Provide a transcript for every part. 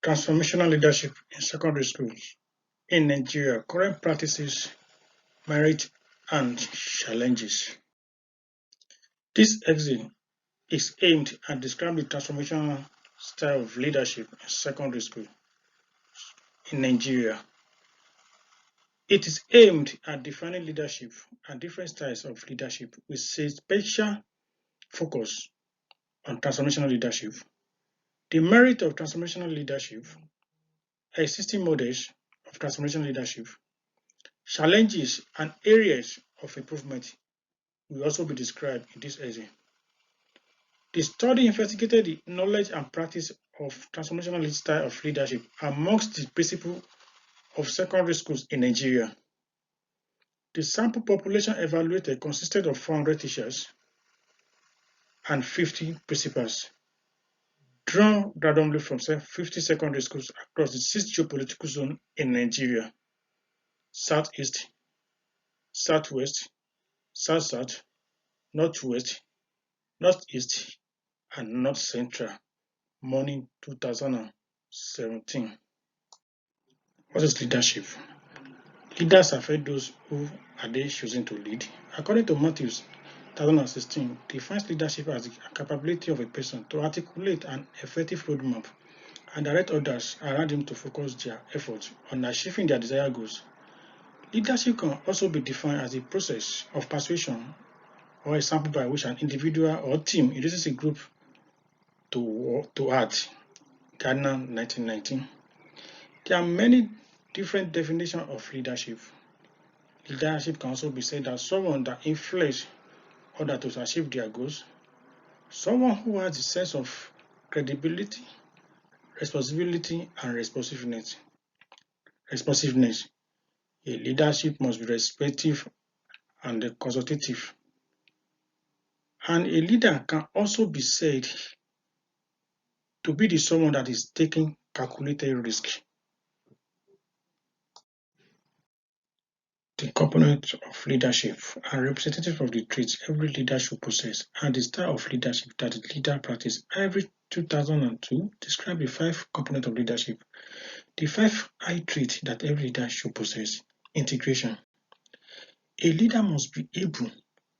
Transformational leadership in secondary schools in Nigeria, current practices, merit, and challenges. This essay is aimed at describing the transformational style of leadership in secondary school in Nigeria. It is aimed at defining leadership and different styles of leadership with a special focus on transformational leadership, the merit of transformational leadership, existing models of transformational leadership, challenges and areas of improvement will also be described in this essay. The study investigated the knowledge and practice of transformational style of leadership amongst the principals of secondary schools in Nigeria. The sample population evaluated consisted of 400 teachers and 50 principals, drawn randomly from 50 secondary schools across the 6 geopolitical zones in Nigeria: Southeast, Southwest, South-South, Northwest, Northeast, and North Central, morning 2017. What is leadership? Leaders affect those who are they choosing to lead. According to Matthew 2016, defines leadership as the capability of a person to articulate an effective roadmap and direct others around him to focus their efforts on achieving their desired goals. Leadership can also be defined as a process of persuasion or a sample by which an individual or team induces a group to act. Gardner 1919. There are many different definitions of leadership. Leadership can also be said as someone that influences others to achieve their goals, someone who has a sense of credibility, responsibility, and responsiveness. A leadership must be respectful and consultative. And a leader can also be said to be the someone that is taking calculated risk. The component of leadership are representative of the traits every leader should possess and the style of leadership that the leader practices. Every 2002 describe the 5 components of leadership. The 5 I traits that every leader should possess. Integration. A leader must be able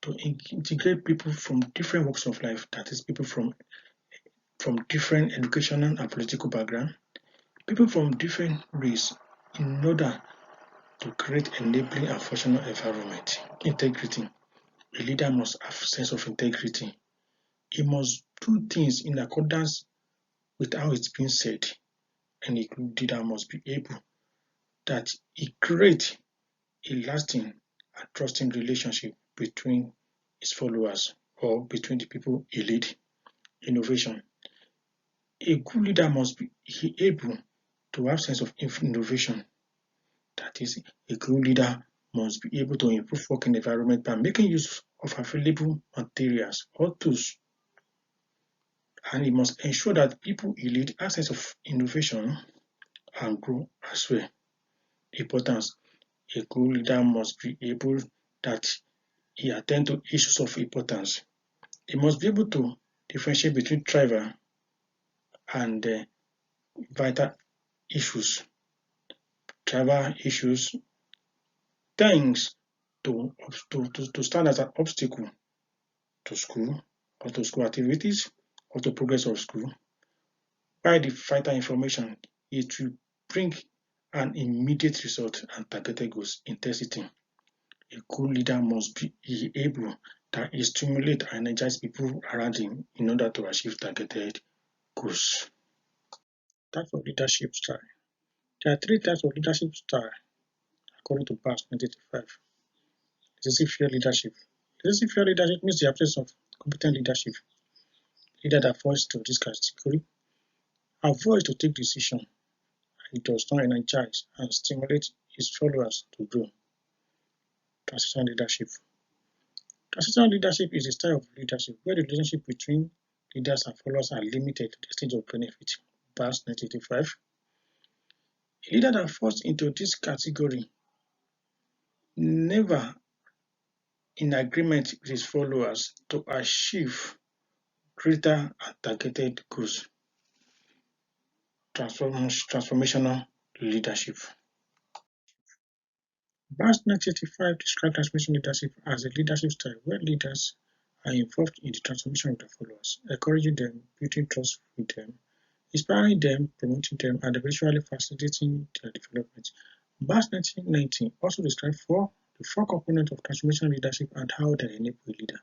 to integrate people from different walks of life, that is, people from different educational and political background, people from different race, in order to create enabling and functional environment. Integrity. A leader must have a sense of integrity. He must do things in accordance with how it's been said, and a leader must be able that he create a lasting and trusting relationship between his followers or between the people he lead. Innovation. A good leader must be able to have sense of innovation. That is, a good leader must be able to improve working environment by making use of available materials or tools. And he must ensure that people he lead have sense of innovation and grow as well. Importance. A good leader must be able that he attend to issues of importance. He must be able to differentiate between trivial and vital issues. Trivial issues tends to stand as an obstacle to school or to school activities or to progress of school. While the vital information, it will bring an immediate result and targeted goals intensity. A good leader must be able that he stimulate and energize people around him in order to achieve targeted goals. Types of leadership style. There are 3 types of leadership style according to PAS 1985. Decisive leadership. Decisive leadership means the absence of competent leadership. Leader that falls to this category avoids to take decision. It does not energize and stimulate his followers to grow. Transitional leadership. Transitional leadership is a style of leadership where the relationship between leaders and followers are limited to the stage of benefit. PAS 1985. A leader that falls into this category never in agreement with his followers to achieve greater and targeted goals. transformational leadership. Batch 1985 described transformational leadership as a leadership style where leaders are involved in the transformation of their followers, encouraging them, building trust with them, inspiring them, promoting them, and eventually facilitating their development. Batch 1990 also described the four components of transformational leadership and how they enable a leader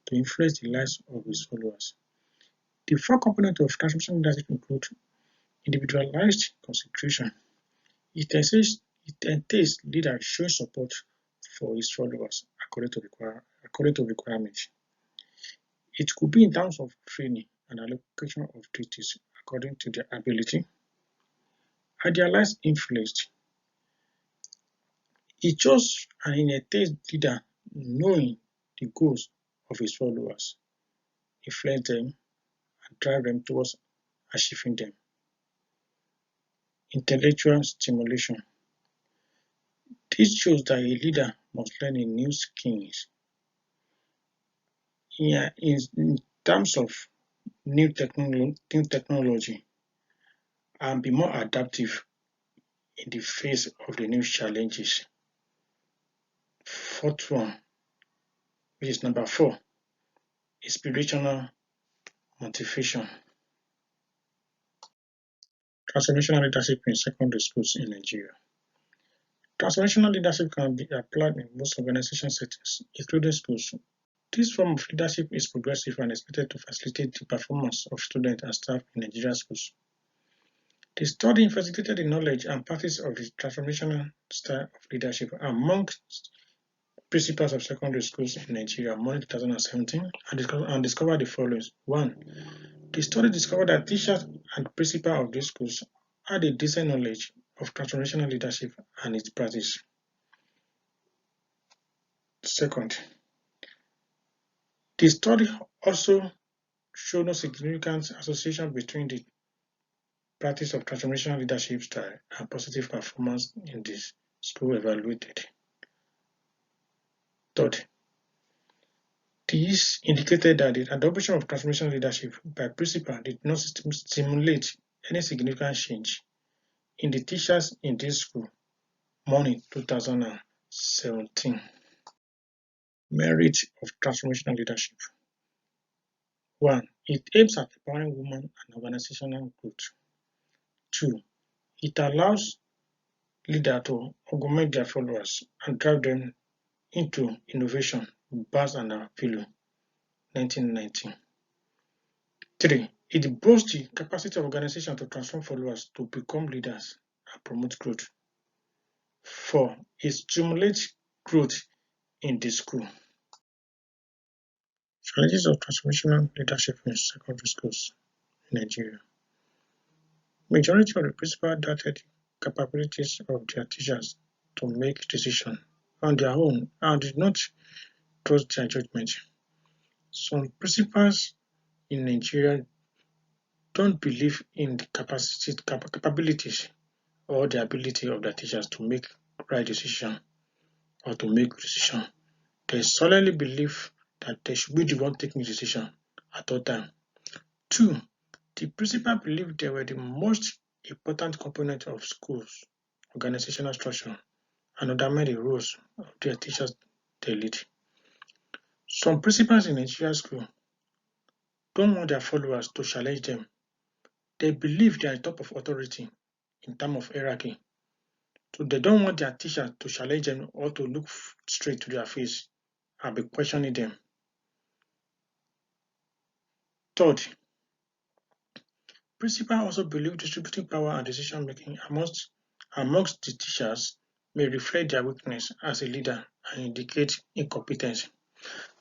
to influence the lives of his followers. The four components of transformational leadership include individualized consideration. It entails leaders showing support for his followers according to requirements. It could be in terms of training and allocation of duties according to their ability. Idealized influence. It shows an innate leader knowing the goals of his followers, influence them, and drive them towards achieving them. Intellectual stimulation. This shows that a leader must learn a new skills in terms of new technology and be more adaptive in the face of the new challenges. Fourth one, which is number 4, inspirational motivation. Transformational leadership in secondary schools in Nigeria. Transformational leadership can be applied in most organization settings, including schools. This form of leadership is progressive and expected to facilitate the performance of students and staff in Nigerian schools. The study investigated the knowledge and practice of the transformational style of leadership among principals of secondary schools in Nigeria in 2017 and discovered the following. 1. The study discovered that teachers and principals of these schools had a decent knowledge of transformational leadership and its practice. Second, the study also showed no significant association between the practice of transformational leadership style and positive performance in the school evaluated. Third, this indicated that the adoption of transformational leadership by principals did not stimulate any significant change in the teachers in this school in 2017. Merit of transformational leadership. 1. It aims at empowering women and organizational growth. 2. It allows leaders to augment their followers and drive them into innovation, Baz and Apilo, 1990. 3. It boosts the capacity of organizations to transform followers to become leaders and promote growth. 4. It stimulates growth in the school. Challenges of transformational leadership in secondary schools in Nigeria. Majority of the principals doubted the capabilities of their teachers to make decisions on their own and did not trust their judgment. Some principals in Nigeria don't believe in the capabilities or the ability of their teachers to make right decisions or to make decisions. They solely believe that they should be the one taking the decision at all times. 2. The principal believed they were the most important component of schools' organizational structure and undermined the roles of their teachers they lead. Some principals in Nigerian school don't want their followers to challenge them. They believe they are top of authority in terms of hierarchy. So they don't want their teachers to challenge them or to look straight to their face and be questioning them. Third, principals also believe distributing power and decision making amongst the teachers may reflect their weakness as a leader and indicate incompetence.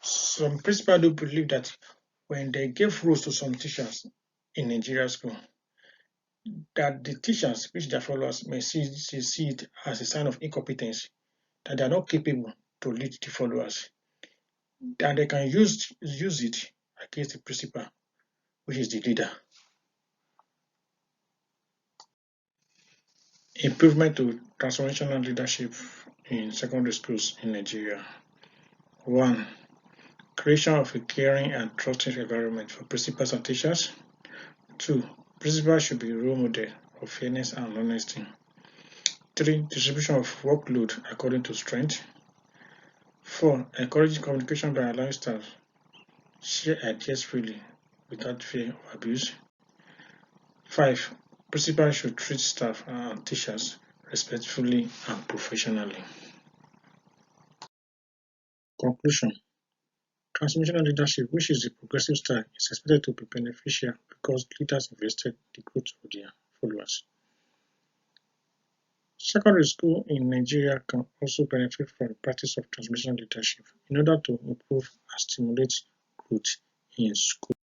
Some principals do believe that when they gave roles to some teachers in Nigeria school, that the teachers, which their followers may see it as a sign of incompetence, that they are not capable to lead the followers, that they can use it against the principal, which is the leader. Improvement to transformational leadership in secondary schools in Nigeria. 1. Creation of a caring and trusting environment for principals and teachers. 2. Principals should be role model of fairness and honesty. 3. Distribution of workload according to strength. 4. Encouraging communication by allowing staff share ideas freely without fear of abuse. 5. Principals should treat staff and teachers respectfully and professionally. Conclusion. Transformational leadership, which is a progressive style, is expected to be beneficial because leaders invested in the growth of their followers. Secondary school in Nigeria can also benefit from the practice of transformational leadership in order to improve and stimulate growth in school.